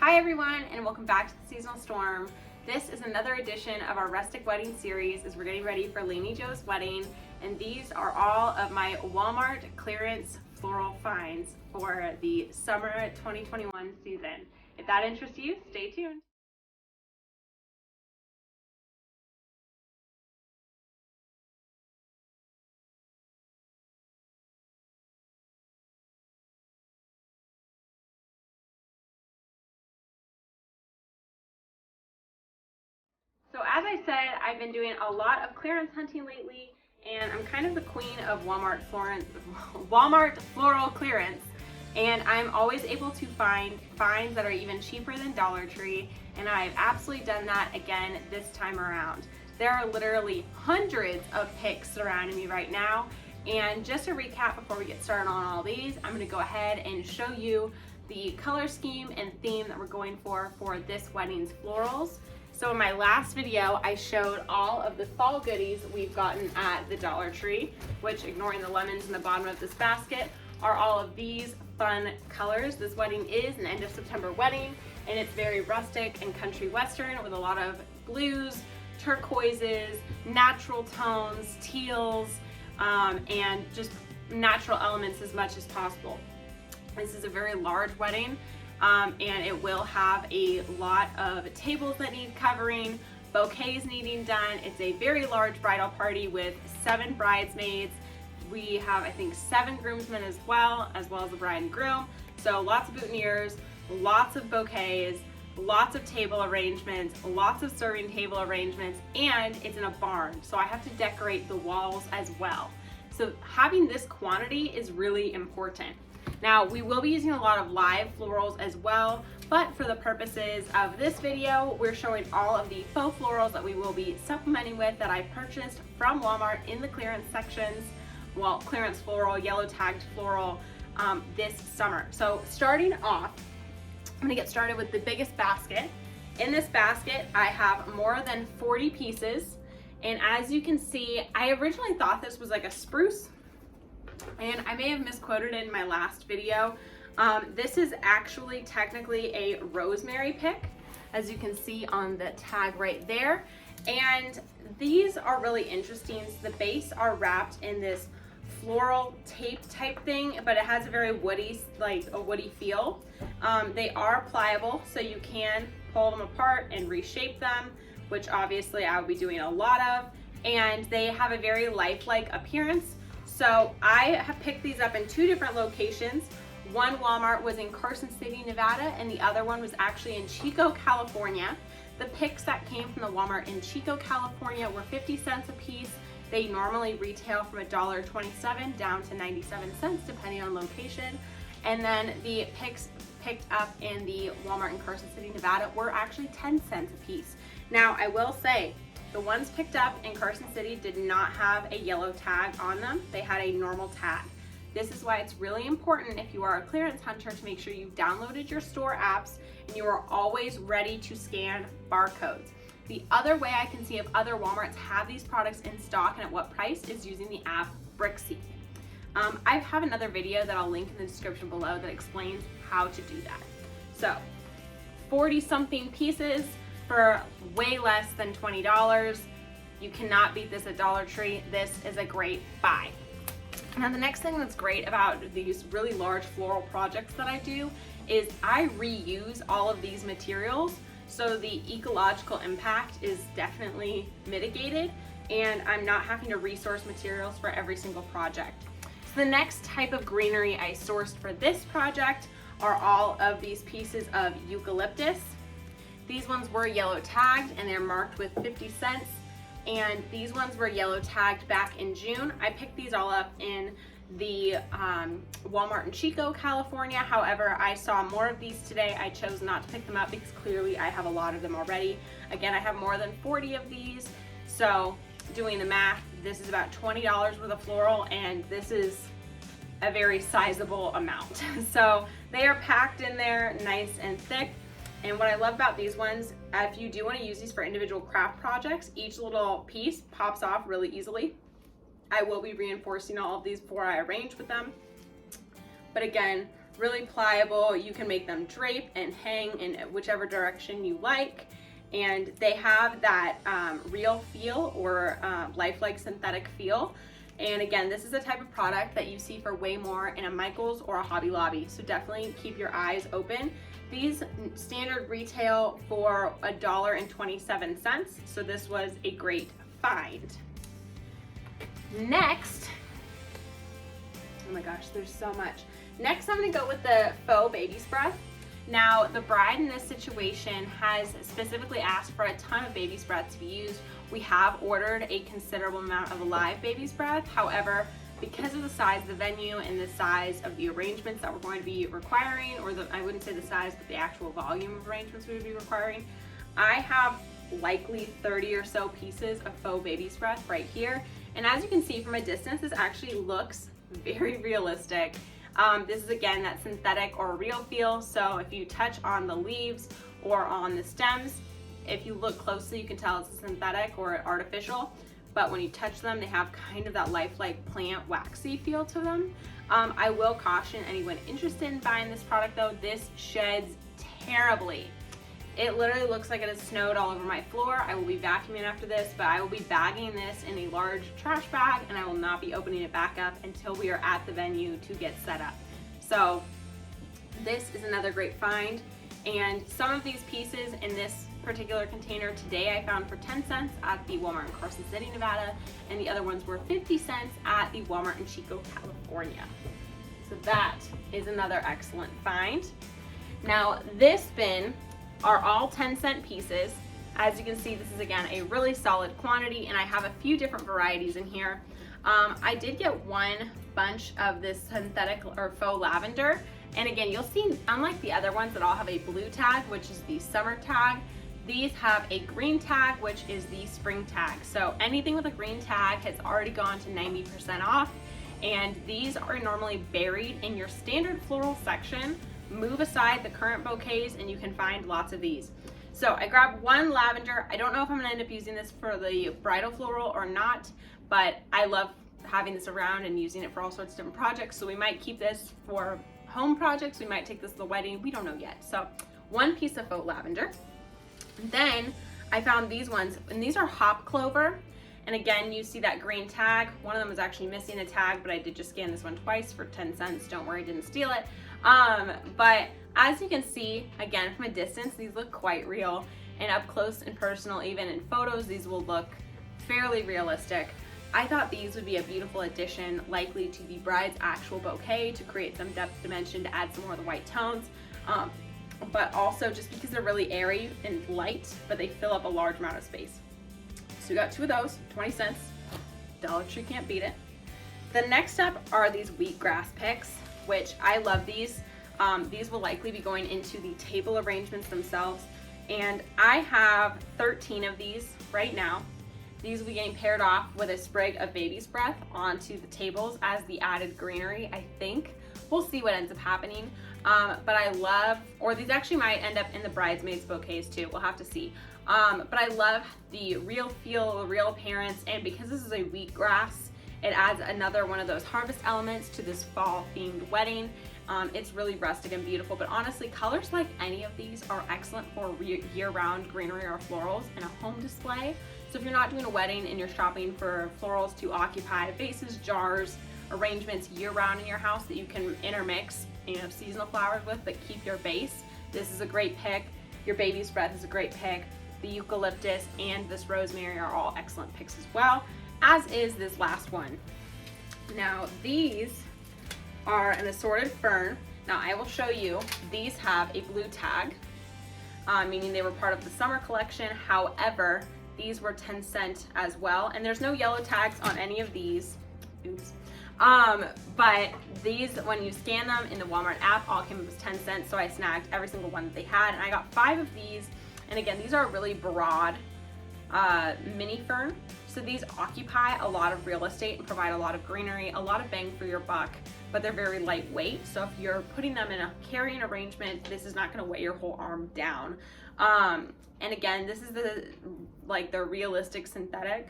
Hi everyone, and welcome back to the Seasonal Storm. This is another edition of our Rustic Wedding series as we're getting ready for Lainey Joe's wedding, and these are all of my Walmart clearance floral finds for the summer 2021 season. If that interests you, stay tuned. So as I said, I've been doing a lot of clearance hunting lately, and I'm kind of the queen of Walmart floral clearance, and I'm always able to find finds that are even cheaper than Dollar Tree, and I've absolutely done that again this time around. There are literally hundreds of picks surrounding me right now, and just to recap before we get started on all these, I'm going to go ahead and show you the color scheme and theme that we're going for this wedding's florals. So in my last video, I showed all of the fall goodies we've gotten at the Dollar Tree, which, ignoring the lemons in the bottom of this basket, are all of these fun colors. This wedding is an end of September wedding, and it's very rustic and country western with a lot of blues, turquoises, natural tones, teals, and just natural elements as much as possible. This is a very large wedding. And it will have a lot of tables that need covering, bouquets needing done. It's a very large bridal party with 7 bridesmaids. We have, I think, 7 groomsmen as well as the bride and groom. So lots of boutonnieres, lots of bouquets, lots of table arrangements, lots of serving table arrangements, and it's in a barn. So I have to decorate the walls as well. So having this quantity is really important. Now, we will be using a lot of live florals as well, but for the purposes of this video, we're showing all of the faux florals that we will be supplementing with that I purchased from Walmart in the clearance sections, well, clearance floral, yellow tagged floral, this summer. So starting off, I'm gonna get started with the biggest basket. In this basket, I have more than 40 pieces, and as you can see, I originally thought this was like a spruce, and I may have misquoted it in my last video. This is actually technically a Rosemary Pick, as you can see on the tag right there. And these are really interesting. So the base are wrapped in this floral tape type thing, but it has a very woody, like a woody feel. They are pliable, so you can pull them apart and reshape them, which obviously I will be doing a lot of. And they have a very lifelike appearance. So I have picked these up in 2 different locations. One Walmart was in Carson City, Nevada, and the other one was actually in Chico, California. The picks that came from the Walmart in Chico, California were 50 cents a piece. They normally retail from $1.27 down to 97 cents depending on location. And then the picks picked up in the Walmart in Carson City, Nevada were actually 10 cents a piece. Now, I will say, the ones picked up in Carson City did not have a yellow tag on them. They had a normal tag. This is why it's really important, if you are a clearance hunter, to make sure you've downloaded your store apps and you are always ready to scan barcodes. The other way I can see if other Walmarts have these products in stock and at what price is using the app Brixie. I have another video that I'll link in the description below that explains how to do that. So 40 something pieces for way less than $20. You cannot beat this at Dollar Tree. This is a great buy. Now, the next thing that's great about these really large floral projects that I do is I reuse all of these materials, so the ecological impact is definitely mitigated, and I'm not having to resource materials for every single project. So the next type of greenery I sourced for this project are all of these pieces of eucalyptus. These ones were yellow tagged and they're marked with 50 cents. And these ones were yellow tagged back in June. I picked these all up in the Walmart in Chico, California. However, I saw more of these today. I chose not to pick them up because clearly I have a lot of them already. Again, I have more than 40 of these. So doing the math, this is about $20 worth of floral, and this is a very sizable amount. So they are packed in there nice and thick. And what I love about these ones, if you do want to use these for individual craft projects, each little piece pops off really easily. I will be reinforcing all of these before I arrange with them. But again, really pliable. You can make them drape and hang in whichever direction you like. And they have that real feel or lifelike synthetic feel. And again, this is the type of product that you see for way more in a Michael's or a Hobby Lobby. So definitely keep your eyes open. These standard retail for $1.27. So this was a great find. Next, oh my gosh, there's so much. Next, I'm gonna go with the Faux Baby's Breath. Now, the bride in this situation has specifically asked for a ton of baby's breath to be used. We have ordered a considerable amount of live baby's breath. However, because of the size of the venue and the size of the arrangements that we're going to be requiring, or I wouldn't say the size, but the actual volume of arrangements we would be requiring, I have likely 30 or so pieces of Faux Baby's Breath right here. And as you can see from a distance, this actually looks very realistic. This is again that synthetic or real feel, so if you touch on the leaves or on the stems, if you look closely you can tell it's synthetic or artificial, but when you touch them they have kind of that lifelike plant waxy feel to them. I will caution anyone interested in buying this product though, this sheds terribly. It literally looks like it has snowed all over my floor. I will be vacuuming after this, but I will be bagging this in a large trash bag and I will not be opening it back up until we are at the venue to get set up. So this is another great find. And some of these pieces in this particular container today I found for 10 cents at the Walmart in Carson City, Nevada, and the other ones were 50 cents at the Walmart in Chico, California. So that is another excellent find. Now this bin are all 10-cent pieces. As you can see, this is again a really solid quantity and I have a few different varieties in here. I did get one bunch of this synthetic or faux lavender, and again you'll see, unlike the other ones that all have a blue tag, which is the summer tag, these have a green tag, which is the spring tag. So anything with a green tag has already gone to 90% off, and these are normally buried in your standard floral section. Move aside the current bouquets and you can find lots of these. So I grabbed one lavender. I don't know if I'm gonna end up using this for the bridal floral or not, but I love having this around and using it for all sorts of different projects. So we might keep this for home projects. We might take this to the wedding. We don't know yet. So one piece of faux lavender. Then I found these ones, and these are hop clover. And again, you see that green tag. One of them was actually missing a tag, but I did just scan this one twice for 10 cents. Don't worry, I didn't steal it. But as you can see, again, from a distance, these look quite real, and up close and personal, even in photos, these will look fairly realistic. I thought these would be a beautiful addition, likely to the bride's actual bouquet to create some depth dimension, to add some more of the white tones, but also just because they're really airy and light, but they fill up a large amount of space. So we got two of those, 20 cents. Dollar Tree can't beat it. The next up are these wheatgrass picks, which I love these. These will likely be going into the table arrangements themselves. And I have 13 of these right now. These will be getting paired off with a sprig of baby's breath onto the tables as the added greenery, I think. We'll see what ends up happening. But I love, or these actually might end up in the bridesmaids bouquets too. We'll have to see. But I love the real feel, the real appearance, and because this is a wheatgrass, it adds another one of those harvest elements to this fall themed wedding. It's really rustic and beautiful, but honestly, colors like any of these are excellent for year-round greenery or florals in a home display. So if you're not doing a wedding and you're shopping for florals to occupy vases, jars, arrangements year-round in your house that you can intermix, seasonal flowers with, but keep your base, this is a great pick. Your baby's breath is a great pick. The eucalyptus and this rosemary are all excellent picks as well, as is this last one. Now these are an assorted fern. Now I will show you, these have a blue tag, meaning they were part of the summer collection. However, these were 10 cents as well, and there's no yellow tags on any of these. Oops. But these, when you scan them in the Walmart app, all came up as 10 cents, so I snagged every single one that they had, and I got 5 of these. And again, these are really broad mini fern, so these occupy a lot of real estate and provide a lot of greenery, a lot of bang for your buck, but they're very lightweight. So if you're putting them in a carrying arrangement, this is not going to weigh your whole arm down. And again, this is the realistic synthetic.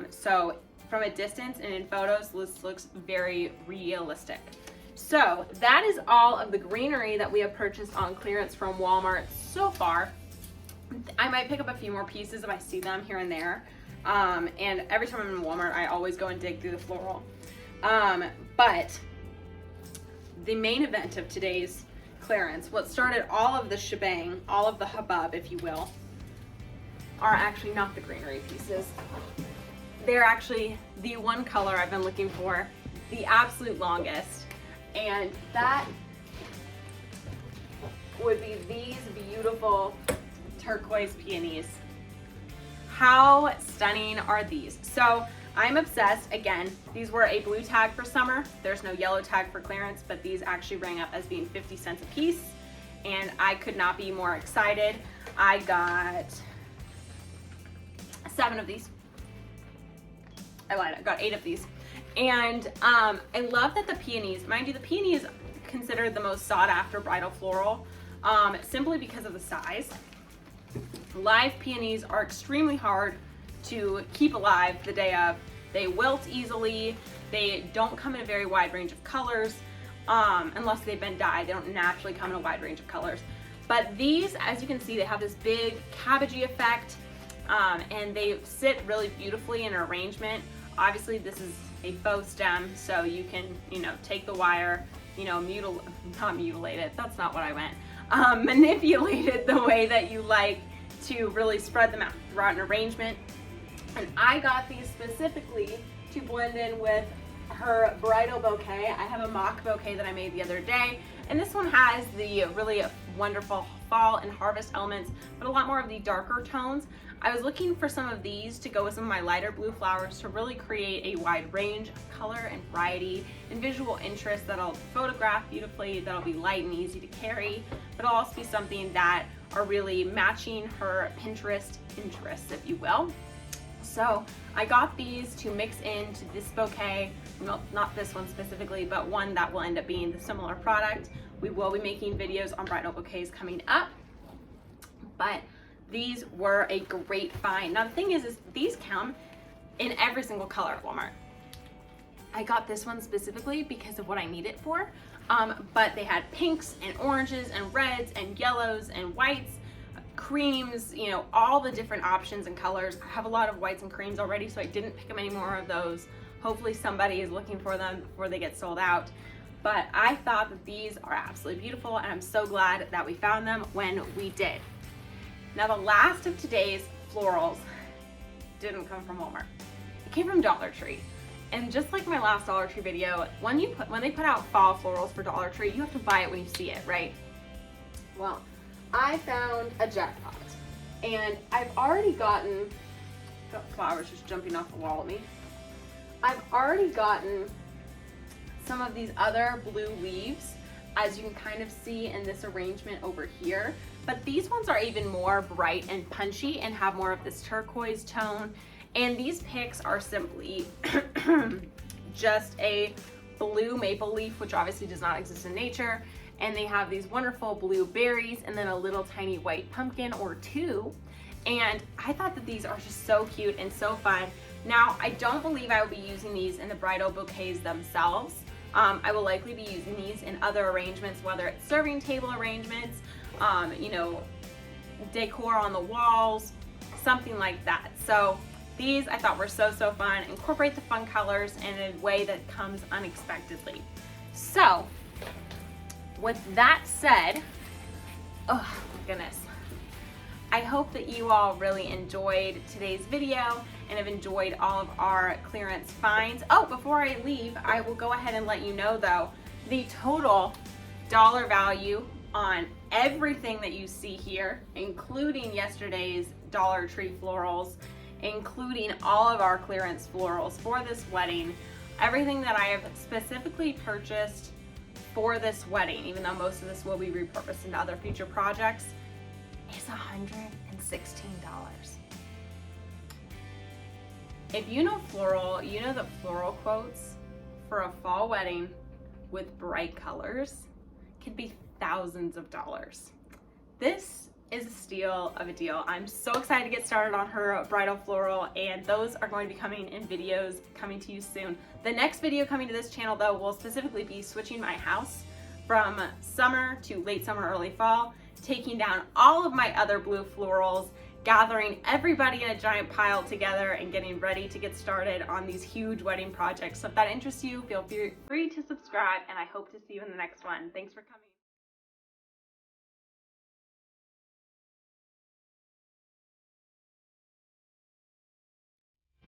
So from a distance and in photos, this looks very realistic. So that is all of the greenery that we have purchased on clearance from Walmart so far. I might pick up a few more pieces if I see them here and there. And every time I'm in Walmart, I always go and dig through the floral. But the main event of today's clearance, what started all of the shebang, all of the hubbub, if you will, are actually not the greenery pieces. They're actually the one color I've been looking for the absolute longest, and that would be these beautiful turquoise peonies. How stunning are these? So I'm obsessed. Again, these were a blue tag for summer. There's no yellow tag for clearance, but these actually rang up as being 50 cents a piece, and I could not be more excited. I got 7 of these. I lied, I got 8 of these. And I love that the peonies, mind you, the peony is considered the most sought after bridal floral, simply because of the size. Live peonies are extremely hard to keep alive the day of. They wilt easily. They don't come in a very wide range of colors, unless they've been dyed. They don't naturally come in a wide range of colors. But these, as you can see, they have this big cabbagey effect, and they sit really beautifully in an arrangement. Obviously, this is a faux stem, so you can, take the wire, not mutilate it. That's not what I meant. Manipulate it the way that you like to really spread them out throughout an arrangement. And I got these specifically to blend in with her bridal bouquet. I have a mock bouquet that I made the other day, and this one has the really wonderful fall and harvest elements, but a lot more of the darker tones. I was looking for some of these to go with some of my lighter blue flowers to really create a wide range of color and variety and visual interest that'll photograph beautifully, that'll be light and easy to carry, but it'll also be something that are really matching her Pinterest interests, if you will. So I got these to mix into this bouquet, not this one specifically, but one that will end up being the similar product. We will be making videos on bridal bouquets coming up, but these were a great find. Now the thing is these come in every single color at Walmart. I got this one specifically because of what I need it for, but they had pinks and oranges and reds and yellows and whites, creams, all the different options and colors. I have a lot of whites and creams already, so I didn't pick up any more of those. Hopefully somebody is looking for them before they get sold out. But I thought that these are absolutely beautiful, and I'm so glad that we found them when we did. Now the last of today's florals didn't come from Walmart. It came from Dollar Tree. And just like my last Dollar Tree video, when they put out fall florals for Dollar Tree, you have to buy it when you see it, right? Well, I found a jackpot, and I've already got flowers just jumping off the wall at me. I've already gotten some of these other blue leaves, as you can kind of see in this arrangement over here, but these ones are even more bright and punchy and have more of this turquoise tone. And these picks are simply just a blue maple leaf, which obviously does not exist in nature, and they have these wonderful blue berries and then a little tiny white pumpkin or two. And I thought that these are just so cute and so fun. Now, I don't believe I will be using these in the bridal bouquets themselves. I will likely be using these in other arrangements, whether it's serving table arrangements, decor on the walls, something like that. So these I thought were so fun. Incorporate the fun colors in a way that comes unexpectedly. So with that said, oh my goodness, I hope that you all really enjoyed today's video and have enjoyed all of our clearance finds. Oh, before I leave, I will go ahead and let you know though, the total dollar value on everything that you see here, including yesterday's Dollar Tree florals, including all of our clearance florals for this wedding, everything that I have specifically purchased for this wedding, even though most of this will be repurposed into other future projects, is $116. If you know floral, you know that floral quotes for a fall wedding with bright colors can be thousands of dollars. This is a steal of a deal. I'm so excited to get started on her bridal floral, and those are going to be coming in videos coming to you soon. The next video coming to this channel though will specifically be switching my house from summer to late summer, early fall, taking down all of my other blue florals, gathering everybody in a giant pile together and getting ready to get started on these huge wedding projects. So if that interests you, feel free to subscribe, and I hope to see you in the next one. Thanks for coming.